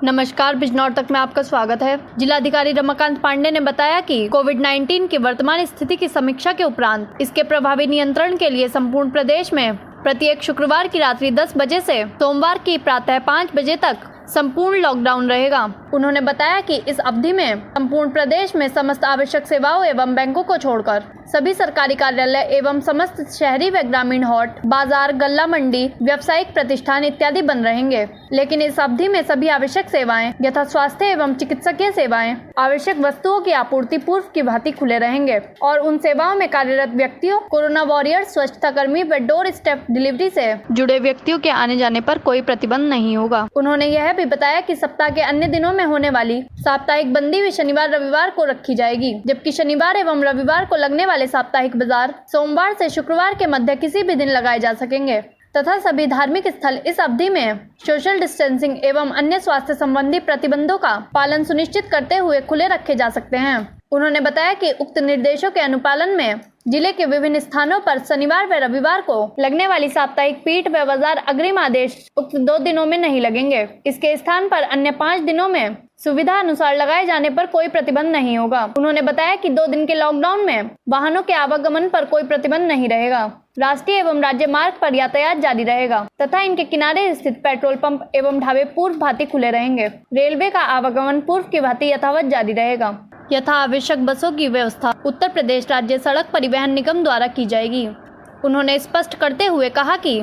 नमस्कार, बिजनौर तक में आपका स्वागत है। जिलाधिकारी रमाकांत पांडे ने बताया कि कोविड-19 की वर्तमान स्थिति की समीक्षा के उपरांत इसके प्रभावी नियंत्रण के लिए संपूर्ण प्रदेश में प्रत्येक शुक्रवार की रात्रि 10 बजे से सोमवार की प्रातः 5 बजे तक संपूर्ण लॉकडाउन रहेगा। उन्होंने बताया कि इस अवधि में संपूर्ण प्रदेश में समस्त आवश्यक सेवाओं एवं बैंकों को छोड़कर सभी सरकारी कार्यालय एवं समस्त शहरी व ग्रामीण हाट, बाजार, गल्ला मंडी, व्यावसायिक प्रतिष्ठान इत्यादि बंद रहेंगे। लेकिन इस अवधि में सभी आवश्यक सेवाएं यथा स्वास्थ्य एवं चिकित्सकीय सेवाएं, आवश्यक वस्तुओं की आपूर्ति पूर्व की भांति खुले रहेंगे और उन सेवाओं में कार्यरत व्यक्तियों, कोरोना वॉरियर्स, स्वच्छता कर्मी व डोर स्टेप डिलीवरी से जुड़े व्यक्तियों के आने जाने पर कोई प्रतिबंध नहीं होगा। उन्होंने यह भी बताया कि सप्ताह के अन्य दिनों में होने वाली साप्ताहिक बंदी भी शनिवार रविवार को रखी जाएगी, जबकि शनिवार एवं रविवार को लगने वाले साप्ताहिक बाजार सोमवार से शुक्रवार के मध्य किसी भी दिन लगाए जा सकेंगे तथा सभी धार्मिक स्थल इस अवधि में सोशल डिस्टेंसिंग एवं अन्य स्वास्थ्य संबंधी प्रतिबंधों का पालन सुनिश्चित करते हुए खुले रखे जा सकते हैं। उन्होंने बताया कि उक्त निर्देशों के अनुपालन में जिले के विभिन्न स्थानों पर शनिवार व रविवार को लगने वाली साप्ताहिक पीठ व बाजार अग्रिम आदेश उक्त 2 दिनों में नहीं लगेंगे। इसके स्थान पर अन्य 5 दिनों में सुविधा अनुसार लगाए जाने पर कोई प्रतिबंध नहीं होगा। उन्होंने बताया कि 2 दिन के लॉकडाउन में वाहनों के आवागमन पर कोई प्रतिबंध नहीं रहेगा। राष्ट्रीय एवं राज्य मार्ग पर यातायात जारी रहेगा तथा इनके किनारे स्थित पेट्रोल पंप एवं ढाबे पूर्व भांति खुले रहेंगे। रेलवे का आवागमन पूर्व की भांति यथावत जारी रहेगा। यथा आवश्यक बसों की व्यवस्था उत्तर प्रदेश राज्य सड़क परिवहन निगम द्वारा की जाएगी। उन्होंने स्पष्ट करते हुए कहा कि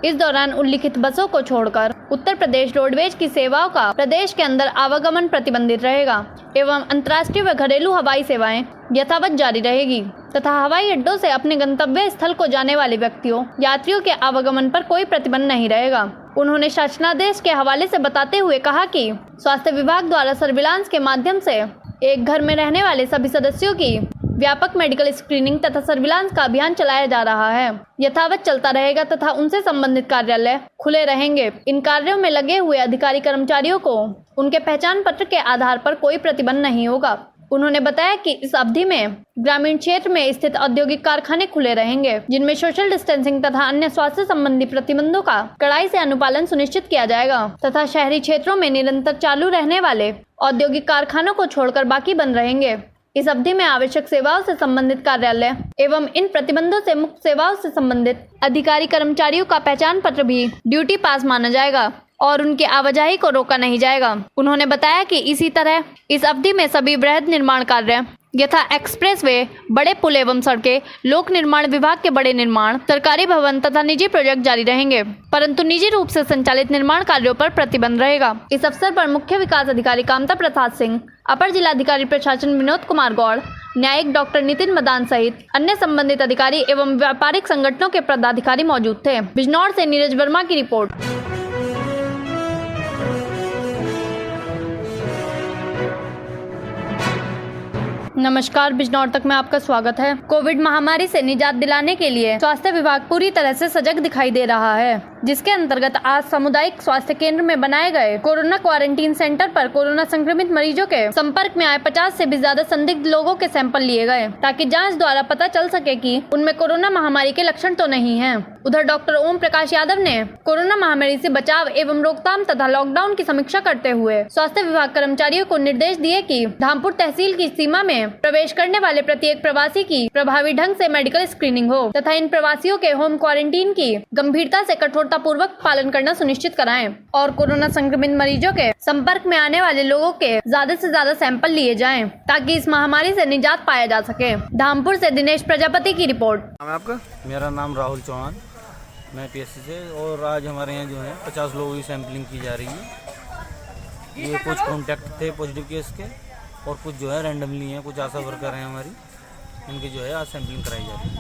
इस दौरान उल्लिखित बसों को छोड़कर उत्तर प्रदेश रोडवेज की सेवाओं का प्रदेश के अंदर आवागमन प्रतिबंधित रहेगा एवं अंतर्राष्ट्रीय व घरेलू हवाई सेवाएं यथावत जारी रहेगी तथा हवाई अड्डों से अपने गंतव्य स्थल को जाने वाले व्यक्तियों, यात्रियों के आवागमन पर कोई प्रतिबंध नहीं रहेगा। उन्होंने शासनादेश के हवाले से बताते हुए कहा कि स्वास्थ्य विभाग द्वारा सर्विलांस के माध्यम से एक घर में रहने वाले सभी सदस्यों की व्यापक मेडिकल स्क्रीनिंग तथा सर्विलांस का अभियान चलाया जा रहा है, यथावत चलता रहेगा तथा उनसे संबंधित कार्यालय खुले रहेंगे। इन कार्यों में लगे हुए अधिकारी कर्मचारियों को उनके पहचान पत्र के आधार पर कोई प्रतिबंध नहीं होगा। उन्होंने बताया कि इस अवधि में ग्रामीण क्षेत्र में स्थित औद्योगिक कारखाने खुले रहेंगे, जिनमें सोशल डिस्टेंसिंग तथा अन्य स्वास्थ्य संबंधी प्रतिबंधों का कड़ाई से अनुपालन सुनिश्चित किया जाएगा तथा शहरी क्षेत्रों में निरंतर चालू रहने वाले औद्योगिक कारखानों को छोड़कर बाकी बंद रहेंगे। इस अवधि में आवश्यक सेवाओं से संबंधित कार्यालय एवं इन प्रतिबंधों से मुक्त सेवाओं से संबंधित अधिकारी कर्मचारियों का पहचान पत्र भी ड्यूटी पास माना जाएगा और उनकी आवाजाही को रोका नहीं जाएगा। उन्होंने बताया कि इसी तरह इस अवधि में सभी वृहद निर्माण कार्य यथा एक्सप्रेसवे, बड़े पुल एवं सड़कें, लोक निर्माण विभाग के बड़े निर्माण, सरकारी भवन तथा निजी प्रोजेक्ट जारी रहेंगे, परंतु निजी रूप से संचालित निर्माण कार्यों पर प्रतिबंध रहेगा। इस अवसर पर मुख्य विकास अधिकारी कामता प्रसाद सिंह, अपर जिलाधिकारी प्रशासन विनोद कुमार गौड़, न्यायिक डॉक्टर नितिन मदान सहित अन्य संबंधित अधिकारी एवं व्यापारिक संगठनों के पदाधिकारी मौजूद थे। बिजनौर से नीरज वर्मा की रिपोर्ट। नमस्कार, बिजनौर तक में आपका स्वागत है। कोविड महामारी से निजात दिलाने के लिए स्वास्थ्य विभाग पूरी तरह से सजग दिखाई दे रहा है, जिसके अंतर्गत आज सामुदायिक स्वास्थ्य केंद्र में बनाए गए कोरोना क्वारंटीन सेंटर पर कोरोना संक्रमित मरीजों के संपर्क में आए 50 से भी ज्यादा संदिग्ध लोगों के सैंपल लिए गए, ताकि जांच द्वारा पता चल सके कि उनमें कोरोना महामारी के लक्षण तो नहीं हैं। उधर डॉक्टर ओम प्रकाश यादव ने कोरोना महामारी से बचाव एवं रोकथाम तथा लॉकडाउन की समीक्षा करते हुए स्वास्थ्य विभाग कर्मचारियों को निर्देश दिए कि धामपुर तहसील की सीमा में प्रवेश करने वाले प्रत्येक प्रवासी की प्रभावी ढंग से मेडिकल स्क्रीनिंग हो तथा इन प्रवासियों के होम क्वारंटीन की गंभीरता से कठोरता पूर्वक पालन करना सुनिश्चित कराएं और कोरोना संक्रमित मरीजों के संपर्क में आने वाले लोगों के ज्यादा से ज्यादा सैंपल लिए जाएं, ताकि इस महामारी से निजात पाया जा सके। धामपुर से दिनेश प्रजापति की रिपोर्ट। आपका? मेरा नाम राहुल चौहान, मैं पीएससी से, और आज हमारे यहाँ जो है 50 लोगों की सैंपलिंग की जा रही है। ये कुछ कॉन्टैक्ट थे पॉजिटिव केस के और कुछ जो है रैंडमली हैं, कुछ आशा वर्कर हैं हमारी, इनकी जो है आज सैंपलिंग कराई जा रही है।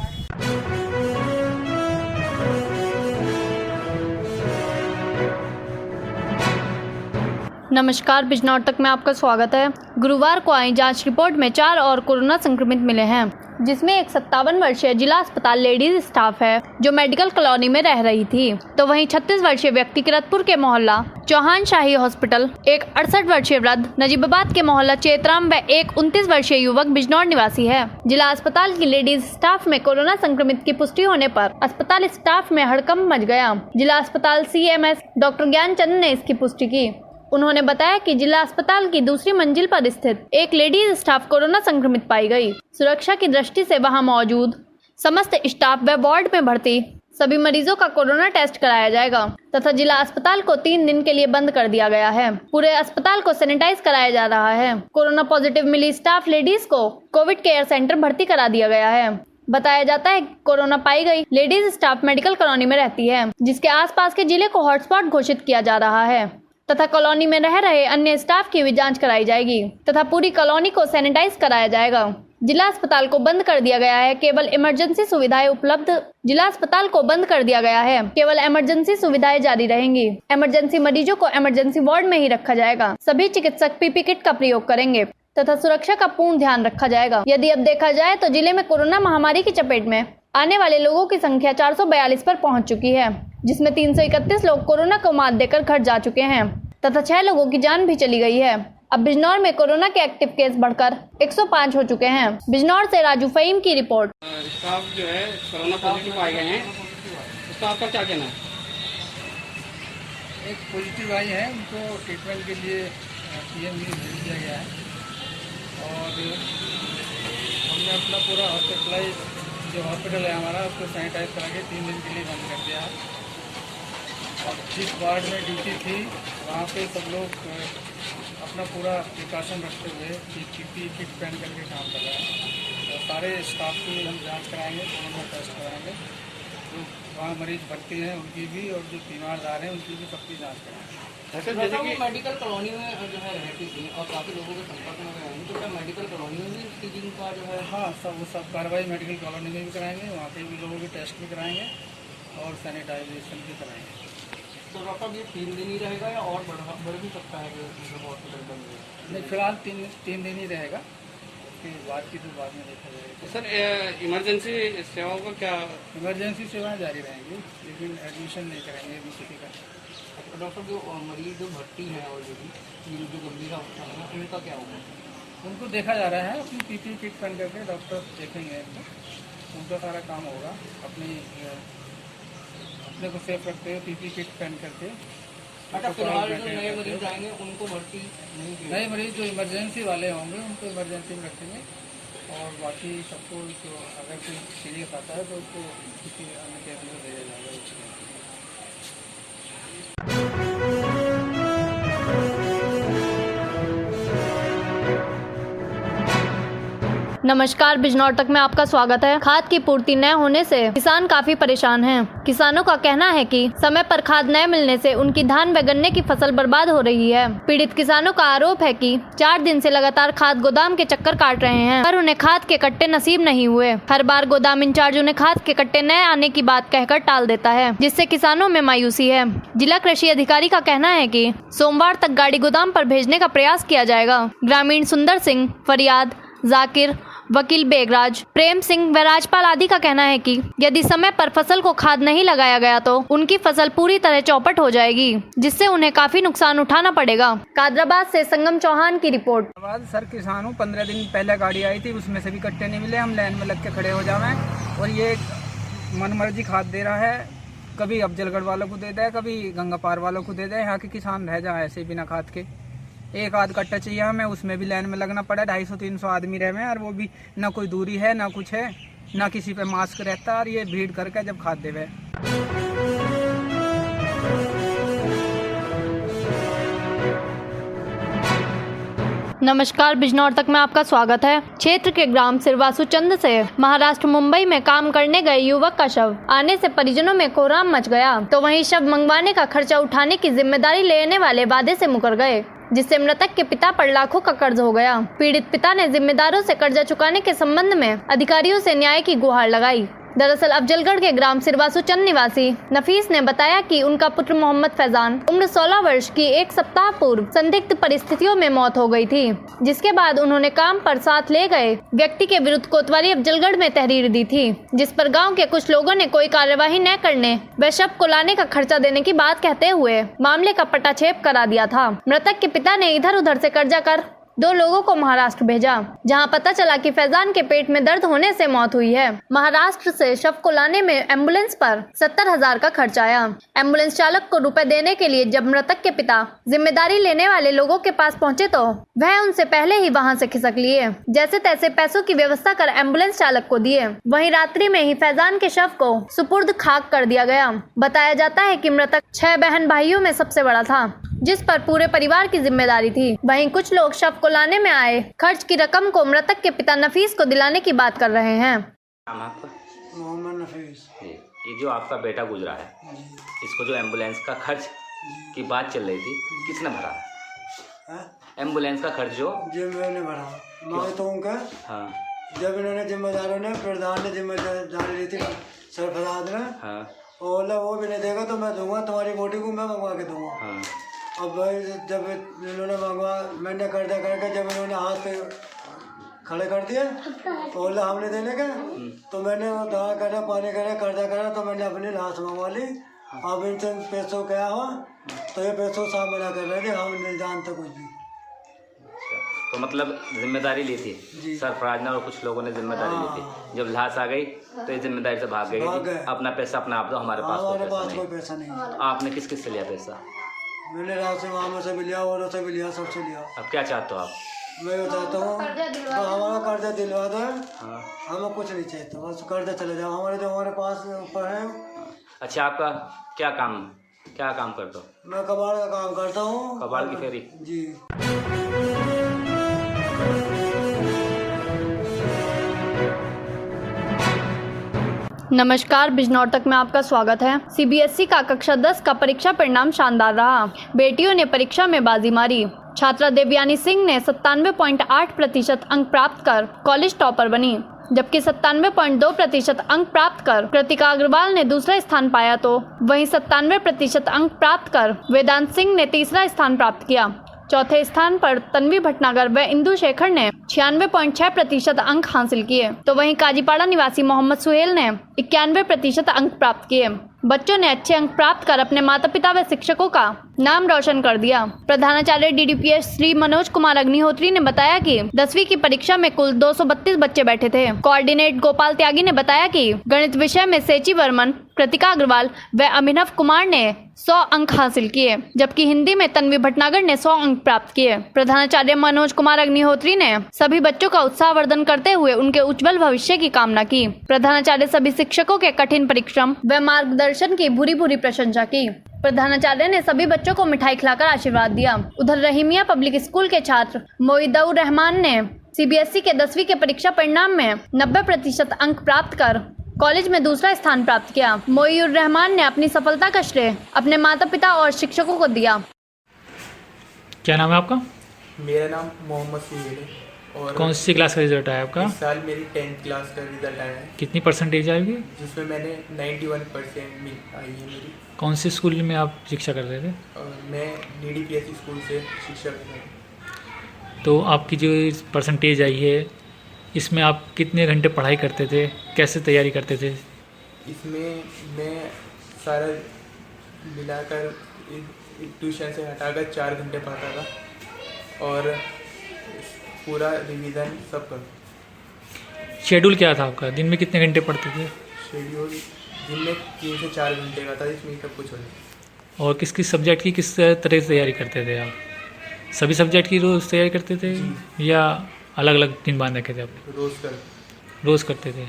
नमस्कार, बिजनौर तक में आपका स्वागत है। गुरुवार को आई जांच रिपोर्ट में 4 और कोरोना संक्रमित मिले हैं, जिसमें एक 57 वर्षीय जिला अस्पताल लेडीज स्टाफ है जो मेडिकल कॉलोनी में रह रही थी, तो वहीं 36 वर्षीय व्यक्ति किरतपुर के मोहल्ला चौहान शाही हॉस्पिटल, एक 68 वर्षीय वृद्ध नजीबाबाद के मोहल्ला चेतराम व एक 29 वर्षीय युवक बिजनौर निवासी है। जिला अस्पताल की लेडीज स्टाफ में कोरोना संक्रमित की पुष्टि होने पर अस्पताल स्टाफ में हड़कंप मच गया। जिला अस्पताल CMS डॉक्टर ज्ञानचंद ने इसकी पुष्टि की। उन्होंने बताया कि जिला अस्पताल की दूसरी मंजिल पर स्थित एक लेडीज स्टाफ कोरोना संक्रमित पाई गई। सुरक्षा की दृष्टि से वहां मौजूद समस्त स्टाफ व वार्ड में भर्ती सभी मरीजों का कोरोना टेस्ट कराया जाएगा तथा जिला अस्पताल को 3 दिन के लिए बंद कर दिया गया है। पूरे अस्पताल को सैनिटाइज कराया जा रहा है। कोरोना पॉजिटिव मिली स्टाफ लेडीज को कोविड केयर सेंटर भर्ती करा दिया गया है। बताया जाता है कि कोरोना पाई गई लेडीज स्टाफ मेडिकल कॉलोनी में रहती है, जिसके आसपास के जिले को हॉटस्पॉट घोषित किया जा रहा है तथा कॉलोनी में रह रहे अन्य स्टाफ की भी जांच कराई जाएगी तथा पूरी कॉलोनी को सैनिटाइज कराया जाएगा। जिला अस्पताल को बंद कर दिया गया है, केवल इमरजेंसी सुविधाएं उपलब्ध। जिला अस्पताल को बंद कर दिया गया है, केवल इमरजेंसी सुविधाएं जारी रहेंगी। इमरजेंसी मरीजों को इमरजेंसी वार्ड में ही रखा जाएगा। सभी चिकित्सक पीपी किट का प्रयोग करेंगे तथा सुरक्षा का पूर्ण ध्यान रखा जाएगा। यदि अब देखा जाए तो जिले में कोरोना महामारी की चपेट में आने वाले लोगों की संख्या 442 पर पहुंच चुकी है, जिसमें 331 लोग कोरोना को मात देकर घर जा चुके हैं तथा 6 लोगों की जान भी चली गई है। अब बिजनौर में कोरोना के एक्टिव केस बढ़कर 105 हो चुके हैं। बिजनौर से राजू फहीम की रिपोर्ट। स्टाफ जो है कोरोना पॉजिटिव पाए गए हैं, उसका आपका क्या कहना है? एक पॉजिटिव आई है, उनको ट्रीटमेंट के लिए पीएमजी भेज दिया गया है और हमने अपना पूरा हॉस्पिटलाइज जो हॉस्पिटल है हमारा उसको सैनिटाइज करा के 3 दिन के लिए बंद कर दिया है। और जिस वार्ड में ड्यूटी थी वहाँ पे सब लोग अपना पूरा प्रिकॉशन रखते हुए पीपी किट पहन करके काम कर रहे हैं। और सारे स्टाफ की हम जांच कराएंगे, कोरोना टेस्ट कराएंगे। जो वहाँ मरीज भर्ती हैं उनकी भी और जो बीमारदार हैं उनकी भी सबकी जांच कराएंगे। जैसे कि मेडिकल कॉलोनी में जो है रहती थी और काफ़ी लोगों के संपर्क में गए हैं, तो क्या मेडिकल कॉलोनी में भी टीचिंग का जो है? हाँ, सब कार्रवाई मेडिकल कॉलोनी में भी कराएंगे, वहाँ पे भी लोगों के टेस्ट भी कराएंगे और सैनिटाइजेशन भी कराएंगे। तो डॉक्टर ये 3 दिन ही रहेगा या और बढ़ भी सकता है कि हॉस्पिटल बंद है? नहीं, फिलहाल 3 दिन ही रहेगा, उसके बाद की तो बाद में देखा जाएगा। तो सर इमरजेंसी सेवाओं का क्या? इमरजेंसी सेवाएं जारी रहेंगी, लेकिन एडमिशन नहीं करेंगे अभी किसी का। डॉक्टर जो मरीज जो भर्ती है ऑलरेडी जो गंभीर अवस्था है उनका क्या होगा? उनको देखा जा रहा है, अपनी पीपी किट पहन करके डॉक्टर देखेंगे उनका सारा काम होगा। अपने को सेफ रखते हुए पीपी किट पहन करके। अच्छा, फिलहाल जो नए मरीज आएंगे उनको भर्ती नहीं की? नए मरीज जो इमरजेंसी वाले होंगे उनको इमरजेंसी में रखेंगे और बाकी सबको जो अगर कोई सीरियस आता है तो उसको किसी अन्य केस में भेजा जाएगा। नमस्कार, बिजनौर तक में आपका स्वागत है। खाद की पूर्ति न होने से किसान काफी परेशान हैं। किसानों का कहना है कि समय पर खाद न मिलने से उनकी धान व गन्ने की फसल बर्बाद हो रही है। पीड़ित किसानों का आरोप है कि 4 दिन से लगातार खाद गोदाम के चक्कर काट रहे हैं पर उन्हें खाद के कट्टे नसीब नहीं हुए। हर बार गोदाम इंचार्ज उन्हें खाद के कट्टे न आने की बात कहकर टाल देता है, जिससे किसानों में मायूसी है। जिला कृषि अधिकारी का कहना है कि सोमवार तक गाड़ी गोदाम पर भेजने का प्रयास किया जाएगा। ग्रामीण सुंदर सिंह, फरियाद, जाकिर, वकील बेगराज, प्रेम सिंह व राजपाल आदि का कहना है कि यदि समय पर फसल को खाद नहीं लगाया गया तो उनकी फसल पूरी तरह चौपट हो जाएगी, जिससे उन्हें काफी नुकसान उठाना पड़ेगा। कादराबाद से संगम चौहान की रिपोर्ट। सर, किसान हूँ। 15 दिन पहले गाड़ी आई थी, उसमें से भी कट्टे नहीं मिले। हम लाइन में लग के खड़े हो जावे और ये मनमर्जी खाद दे रहा है। कभी अफजलगढ़ वालों को दे दे, कभी गंगा पार वालों को दे दे। यहाँ के किसान रह जाए ऐसे बिना खाद के। एक आध कट्टा चाहिए हमें, उसमें भी लाइन में लगना पड़ा। 250-300 आदमी रहे हैं और वो भी ना कोई दूरी है ना कुछ है, ना किसी पे मास्क रहता है और ये भीड़ करके जब खाद देवे। नमस्कार, बिजनौर तक में आपका स्वागत है। क्षेत्र के ग्राम सिरवासु चंद से महाराष्ट्र मुंबई में काम करने गए युवक का शव आने से परिजनों में कोहराम मच गया, तो वहीं शव मंगवाने का खर्चा उठाने की जिम्मेदारी लेने वाले वादे से मुकर गए, जिससे मृतक के पिता पर लाखों का कर्ज हो गया। पीड़ित पिता ने जिम्मेदारों से कर्जा चुकाने के संबंध में अधिकारियों से न्याय की गुहार लगाई। दरअसल अफजलगढ़ के ग्राम सिरवासु चंद निवासी नफीस ने बताया कि उनका पुत्र मोहम्मद फैजान उम्र 16 वर्ष की 1 सप्ताह पूर्व संदिग्ध परिस्थितियों में मौत हो गई थी, जिसके बाद उन्होंने काम पर साथ ले गए व्यक्ति के विरुद्ध कोतवाली अफजलगढ़ में तहरीर दी थी, जिस पर गांव के कुछ लोगों ने कोई कार्यवाही न करने व शव को लाने का खर्चा देने की बात कहते हुए मामले का पटाक्षेप करा दिया था। मृतक के पिता ने इधर उधर से कर्जा कर 2 लोगों को महाराष्ट्र भेजा, जहां पता चला कि फैजान के पेट में दर्द होने से मौत हुई है। महाराष्ट्र से शव को लाने में एम्बुलेंस पर 70,000 का खर्च आया। एम्बुलेंस चालक को रुपए देने के लिए जब मृतक के पिता जिम्मेदारी लेने वाले लोगों के पास पहुंचे तो वह उनसे पहले ही वहां से खिसक लिए। जैसे तैसे पैसों की व्यवस्था कर एम्बुलेंस चालक को दिए। वहीं रात्रि में ही फैजान के शव को सुपुर्द खाक कर दिया गया। बताया जाता है कि मृतक 6 बहन भाइयों में सबसे बड़ा था, जिस पर पूरे परिवार की जिम्मेदारी थी। वहीं कुछ लोग शव को लाने में आए खर्च की रकम को मृतक के पिता नफीस को दिलाने की बात कर रहे हैं। नाम आपका? मोहम्मद नफीस। जी, ये जो आपका बेटा गुजरा है, इसको जो एम्बुलेंस का खर्च की बात चल रही थी, किसने भरा? एम्बुलेंस का खर्च जो मैंने भरा मांगता हूँ का। हाँ जब इन्होंने जिम्मेदारों ने प्रधान ने जिम्मेदारी ली थी सरफराज ने, हाँ और वो भी नहीं देगा तो मैं दूंगा, तुम्हारी बोटी को मैं मंगवा के दूंगा। हाँ। अब भाई जब इन्होंने मंगवा, मैंने कर्जा करके जब इन्होंने हाथ पे खड़े कर दिए ओला हमने देने का, तो मैंने वो दवा करा, पानी करा, कर्जा करा, तो मैंने अपनी लाश मंगवा ली। अब इनसे पैसों क्या हुआ तो ये पैसों साफ मना कर रहे थे, हम नहीं जानते कुछ भी। तो मतलब जिम्मेदारी ली थी सरफराज ने और कुछ लोगों ने जिम्मेदारी ली थी। जब लाश आ गई तो ये जिम्मेदारी से भाग गई कि अपना पैसा अपना आप दो, हमारे पास कोई पैसा नहीं। आपने किस किस से लिया पैसा? मैंने रात से वहाँ से भी लिया, औरों से भी लिया, सबसे लिया। अब क्या चाहते हो आप? मैं ये चाहता हूँ हमारा कर्जा दिलवा दो। हाँ। हमें कुछ नहीं चाहिए, बस कर्जा चले जाओ हमारे, जो हमारे पास ऊपर है। अच्छा, आपका क्या काम करते हो? मैं कबाड़ का काम करता हूँ। कबाड़ की फेरी? जी। नमस्कार, बिजनौर तक में आपका स्वागत है। सीबीएसई का कक्षा 10 का परीक्षा परिणाम शानदार रहा। बेटियों ने परीक्षा में बाजी मारी। छात्रा देवयानी सिंह ने 97.8% अंक प्राप्त कर कॉलेज टॉपर बनी, जबकि 97.2% अंक प्राप्त कर कृतिका अग्रवाल ने दूसरा स्थान पाया, तो वहीं 97% अंक प्राप्त कर वेदांत सिंह ने तीसरा स्थान प्राप्त किया। चौथे स्थान पर तन्वी भटनागर व इंदु शेखर ने 96.6% अंक हासिल किए, तो वहीं काजीपाड़ा निवासी मोहम्मद सुहेल ने 91% अंक प्राप्त किए। बच्चों ने अच्छे अंक प्राप्त कर अपने माता पिता व शिक्षकों का नाम रोशन कर दिया। प्रधानाचार्य डीडीपीएस श्री मनोज कुमार अग्निहोत्री ने बताया कि 10वीं की परीक्षा में कुल 232 बच्चे बैठे थे। कोऑर्डिनेट गोपाल त्यागी ने बताया कि गणित विषय में सेची वर्मन, कृतिका अग्रवाल व अभिनव कुमार ने 100 अंक हासिल किए, जबकि हिंदी में तन्वी भटनागर ने 100 अंक प्राप्त किए। प्रधानाचार्य मनोज कुमार अग्निहोत्री ने सभी बच्चों का उत्साहवर्धन करते हुए उनके उज्जवल भविष्य की कामना की। प्रधानाचार्य सभी शिक्षकों के कठिन परिश्रम व मार्गदर्शन की भूरी प्रशंसा की। प्रधानाचार्य ने सभी बच्चों को मिठाई खिलाकर आशीर्वाद दिया। उधर रहीमिया पब्लिक स्कूल के छात्र मोइदउर रहमान ने सीबीएसई के 10वीं के परीक्षा परिणाम में 90% अंक प्राप्त कर कॉलेज में दूसरा स्थान प्राप्त किया। मोइदउर रहमान ने अपनी सफलता का श्रेय अपने माता पिता और शिक्षकों को दिया। क्या नाम है आपका? मेरा नाम मोहम्मद सुहेल है और कौन सी क्लास का रिजल्ट आया आपका? इस साल मेरी 10th क्लास का रिजल्ट आया है, कितनी परसेंटेज आएगी? जिसमें मैंने 91% आई है मेरी। कौन से स्कूल में आप शिक्षा कर रहे थे? और मैं डीडीपीएस स्कूल से शिक्षा कर रहा हूँ। तो आपकी जो परसेंटेज आई है, इसमें आप कितने घंटे पढ़ाई करते थे, कैसे तैयारी करते थे? इसमें मैं सारा मिलाकर ट्यूशन से हटाकर 4 घंटे पढ़ता था और पूरा रिवीजन सब कर। शेड्यूल क्या था आपका? दिन में कितने घंटे पढ़ते थे? शेड्यूल दिन में 3 से 4 घंटे का था, इसमें सब कुछ हो जाए। और किस किस सब्जेक्ट की किस तरह से तैयारी करते थे आप? सभी सब्जेक्ट की रोज़ तैयारी करते थे या अलग अलग दिन बांध रखे थे आप? रोज़ करते थे।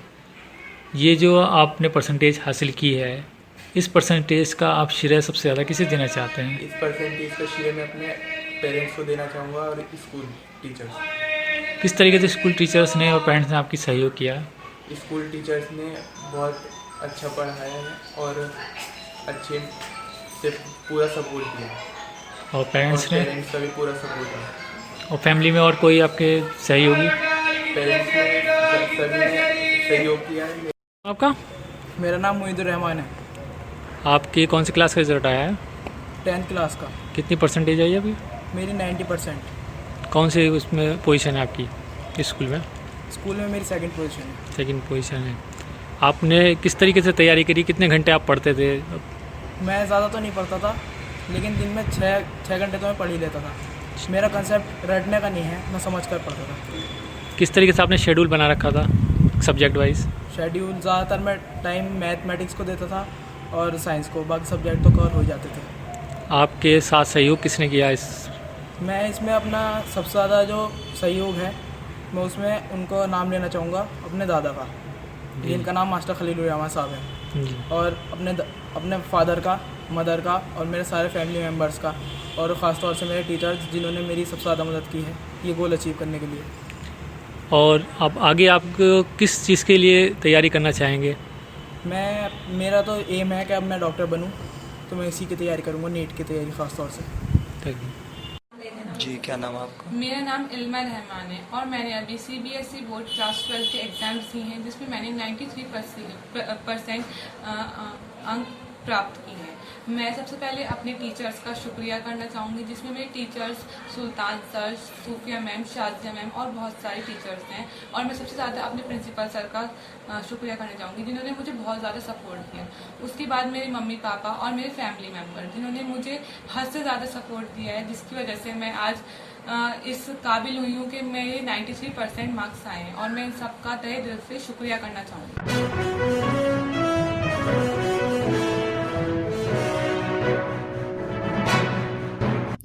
ये जो आपने परसेंटेज हासिल की है, इस परसेंटेज का आप श्रेय सबसे ज़्यादा किसे देना चाहते हैं? इस परसेंटेज का श्रेय मैं अपने पेरेंट्स को देना चाहूँगा और स्कूल टीचर्स। किस तरीके से स्कूल टीचर्स ने और पेरेंट्स ने आपकी सहयोग किया? स्कूल टीचर्स ने बहुत अच्छा पढ़ाया है और अच्छे से पूरा सपोर्ट किया। और पेरेंट्स का भी पूरा सपोर्ट है। और फैमिली में और कोई आपके सहयोगी? पेरेंट्स ने सभी ने सहयोग किया है। आपका? मेरा नाम मोइदुर रहमान है। आपकी कौन सी क्लास का रिजल्ट आया है? 10th क्लास का। कितनी परसेंटेज आई अभी? मेरी 90%। कौन से उसमें पोजीशन है आपकी स्कूल में? स्कूल में मेरी 2nd पोजीशन है। 2nd पोजीशन है। आपने किस तरीके से तैयारी करी? कितने घंटे आप पढ़ते थे? मैं ज़्यादा तो नहीं पढ़ता था, लेकिन दिन में 6 घंटे तो मैं पढ़ ही लेता था। मेरा कंसेप्ट रटने का नहीं है, मैं समझ कर पढ़ता था। किस तरीके से आपने शेड्यूल बना रखा था सब्जेक्ट वाइज? शेड्यूल ज़्यादातर मैं टाइम मैथमेटिक्स को देता था और साइंस को, बाकी सब्जेक्ट तो कवर हो जाते थे। आपके साथ सहयोग किसने किया इस? मैं इसमें अपना सबसे ज़्यादा जो सहयोग है, मैं उसमें उनको नाम लेना चाहूँगा अपने दादा का, जिनका नाम मास्टर खलीलुर रहमान साहब है, जी। और अपने फादर का, मदर का और मेरे सारे फैमिली मेम्बर्स का, और ख़ास तौर से मेरे टीचर्स जिन्होंने मेरी सबसे ज़्यादा मदद की है ये गोल अचीव करने के लिए। और अब आगे आप किस चीज़ के लिए तैयारी करना चाहेंगे? मेरा तो एम है कि अब मैं डॉक्टर बनूं, तो मैं इसी की तैयारी करूंगा, नीट की तैयारी ख़ास तौर से। Thank you. जी, क्या नाम है आपका? मेरा नाम इल्मा रहमान है और मैंने अभी CBSE बोर्ड क्लास 12 के एग्ज़ाम्स दिए हैं, जिसमें मैंने 93% अंक प्राप्त किए हैं। मैं सबसे पहले अपने टीचर्स का शुक्रिया करना चाहूँगी, जिसमें मेरे टीचर्स सुल्तान सर, सूफिया मैम, शाजिया मैम और बहुत सारे टीचर्स हैं। और मैं सबसे ज़्यादा अपने प्रिंसिपल सर का शुक्रिया करना चाहूँगी, जिन्होंने मुझे बहुत ज़्यादा सपोर्ट किया। उसके बाद मेरे मम्मी पापा और मेरे फैमिली मेम्बर, जिन्होंने मुझे हद से ज़्यादा सपोर्ट दिया है, जिसकी वजह से मैं आज इस काबिल हुई हूँ कि मेरे 93% मार्क्स आए हैं। और मैं इन सबका तहे दिल से शुक्रिया करना चाहूँगी।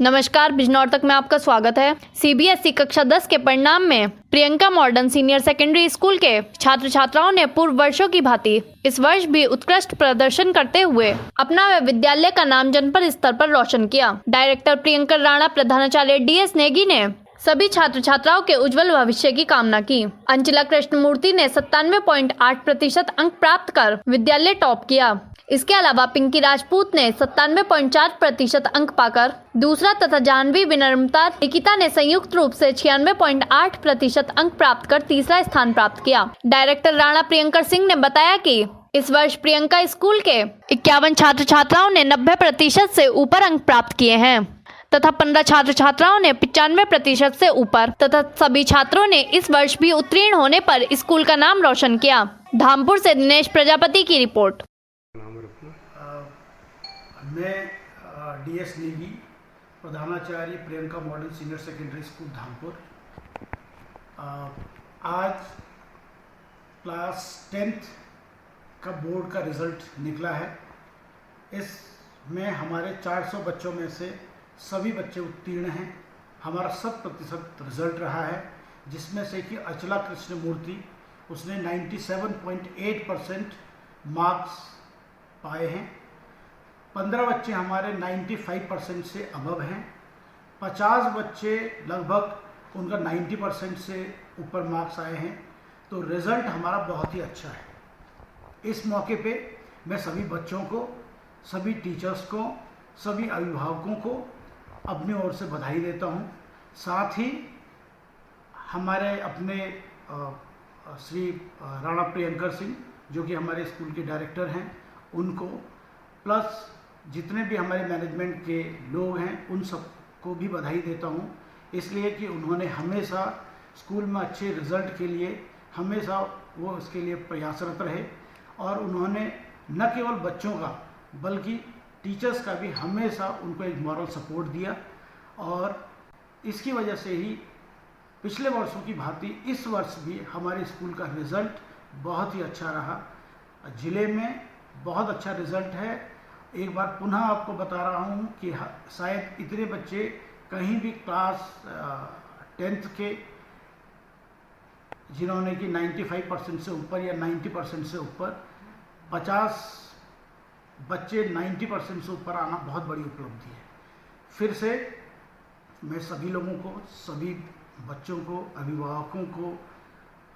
नमस्कार, बिजनौर तक में आपका स्वागत है। CBSE कक्षा 10 के परिणाम में Priyanka modern senior secondary school के छात्र छात्राओं ने पूर्व वर्षों की भांति इस वर्ष भी उत्कृष्ट प्रदर्शन करते हुए अपना विद्यालय का नाम जनपद स्तर पर रोशन किया। डायरेक्टर प्रियंका राणा, प्रधानाचार्य DS नेगी ने सभी छात्र छात्राओं के उज्जवल भविष्य की कामना की। अंचला कृष्णमूर्ति ने 97.8% अंक प्राप्त कर विद्यालय टॉप किया। इसके अलावा पिंकी राजपूत ने 97.4% अंक पाकर दूसरा तथा जानवी विनम्रता निकिता ने संयुक्त रूप से 96.8% अंक प्राप्त कर तीसरा स्थान प्राप्त किया। डायरेक्टर राणा प्रियंकर सिंह ने बताया कि इस वर्ष प्रियंका स्कूल के 51 छात्र छात्राओं ने 90% से ऊपर अंक प्राप्त किए हैं तथा 15 छात्र छात्राओं ने 95% से ऊपर तथा सभी छात्रों ने इस वर्ष भी उत्तीर्ण होने पर स्कूल का नाम रोशन किया। धामपुर से दिनेश प्रजापति की रिपोर्ट। मैं DS नेगी, प्रधानाचार्य Priyanka model senior secondary school Dhampur. आज क्लास 10th का बोर्ड का रिज़ल्ट निकला है। इसमें हमारे 400 बच्चों में से सभी बच्चे उत्तीर्ण हैं। हमारा 100% रिज़ल्ट रहा है, जिसमें से कि अंचला कृष्णमूर्ति उसने 97.8% मार्क्स पाए हैं। 15 बच्चे हमारे 95% से अबव हैं। 50 बच्चे लगभग उनका 90% से ऊपर मार्क्स आए हैं। तो रिज़ल्ट हमारा बहुत ही अच्छा है। इस मौके पे मैं सभी बच्चों को, सभी टीचर्स को, सभी अभिभावकों को अपनी ओर से बधाई देता हूँ। साथ ही हमारे अपने श्री राणा प्रियंकर सिंह, जो कि हमारे स्कूल के डायरेक्टर हैं, उनको, प्लस जितने भी हमारे मैनेजमेंट के लोग हैं, उन सबको भी बधाई देता हूँ, इसलिए कि उन्होंने हमेशा स्कूल में अच्छे रिज़ल्ट के लिए हमेशा वो इसके लिए प्रयासरत रहे। और उन्होंने न केवल बच्चों का बल्कि टीचर्स का भी हमेशा उनको एक मॉरल सपोर्ट दिया। और इसकी वजह से ही पिछले वर्षों की भांति इस वर्ष भी हमारे स्कूल का रिज़ल्ट बहुत ही अच्छा रहा। ज़िले में बहुत अच्छा रिज़ल्ट है। एक बार पुनः आपको बता रहा हूँ कि शायद इतने बच्चे कहीं भी क्लास 10th के जिन्होंने कि 95% से ऊपर या 90% से ऊपर, 50 बच्चे 90% से ऊपर आना बहुत बड़ी उपलब्धि है। फिर से मैं सभी लोगों को, सभी बच्चों को, अभिभावकों को,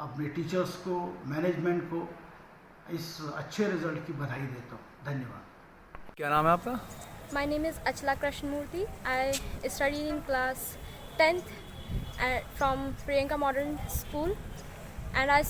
अपने टीचर्स को, मैनेजमेंट को इस अच्छे रिज़ल्ट की बधाई देता हूँ। धन्यवाद। क्या नाम है आपका? My name is Achla Krishnamurthy. I study in class 10th from Priyanka Modern School and I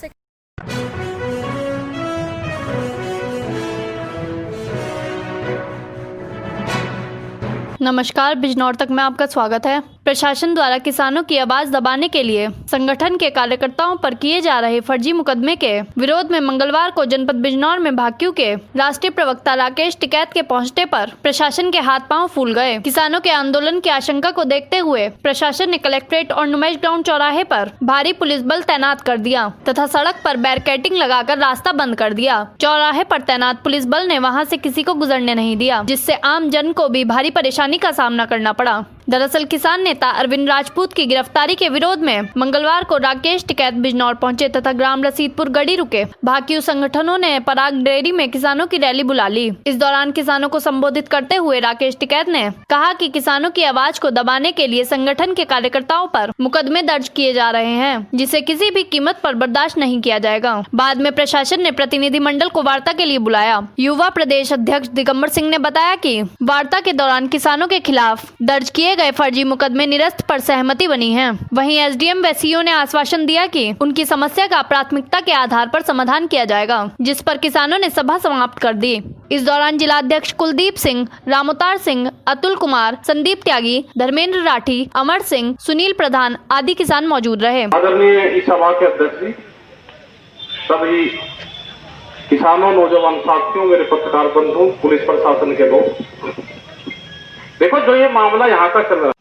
नमस्कार, बिजनौर तक में आपका स्वागत है। प्रशासन द्वारा किसानों की आवाज दबाने के लिए संगठन के कार्यकर्ताओं पर किए जा रहे फर्जी मुकदमे के विरोध में मंगलवार को जनपद बिजनौर में भाकियू के राष्ट्रीय प्रवक्ता राकेश टिकैत के पहुंचने पर प्रशासन के हाथ पांव फूल गए। किसानों के आंदोलन की आशंका को देखते हुए प्रशासन ने कलेक्ट्रेट और नुमेश ग्राउंड चौराहे पर भारी पुलिस बल तैनात कर दिया तथा सड़क पर बैरिकेडिंग लगाकर रास्ता बंद कर दिया। चौराहे पर तैनात पुलिस बल ने वहां से किसी को गुजरने नहीं दिया, जिससे आम जन को भी भारी परेशानी का सामना करना पड़ा। दरअसल किसान नेता अरविंद राजपूत की गिरफ्तारी के विरोध में मंगलवार को राकेश टिकैत बिजनौर पहुंचे तथा ग्राम रसीदपुर गढ़ी रुके। भाकियू संगठनों ने पराग डेयरी में किसानों की रैली बुला ली। इस दौरान किसानों को संबोधित करते हुए राकेश टिकैत ने कहा कि किसानों की आवाज को दबाने के लिए संगठन के कार्यकर्ताओं पर मुकदमे दर्ज किए जा रहे हैं, जिसे किसी भी कीमत पर बर्दाश्त नहीं किया जाएगा। बाद में प्रशासन ने प्रतिनिधिमंडल को वार्ता के लिए बुलाया। युवा प्रदेश अध्यक्ष दिगंबर सिंह ने बताया कि वार्ता के दौरान किसानों के खिलाफ दर्ज किए गए फर्जी मुकदमे निरस्त पर सहमति बनी है। वहीं एसडीएम व सीओ ने आश्वासन दिया कि उनकी समस्या का प्राथमिकता के आधार पर समाधान किया जाएगा, जिस पर किसानों ने सभा समाप्त कर दी। इस दौरान जिलाध्यक्ष कुलदीप सिंह, रामोतार सिंह, अतुल कुमार, संदीप त्यागी, धर्मेंद्र राठी, अमर सिंह, सुनील प्रधान आदि किसान मौजूद रहे। आदरणीय इस सभा के अध्यक्ष जी, सभी किसानों, नौजवान साथियों, मेरे पत्रकार बंधु, पुलिस प्रशासन के लोग, देखो जो ये मामला यहाँ का चल रहा है,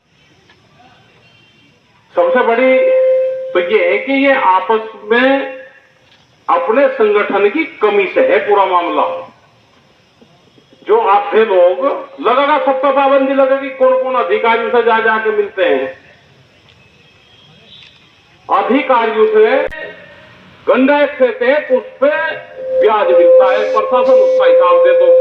सबसे बड़ी तो ये है कि ये आपस में अपने संगठन की कमी से है पूरा मामला। जो आधे लोग लगेगा सब पर पाबंदी लगेगी, कौन कौन अधिकारियों से जा जाके मिलते हैं, अधिकारियों से गंडा खेते उस पे ब्याज मिलता है, प्रशासन उसका हिसाब दे दो।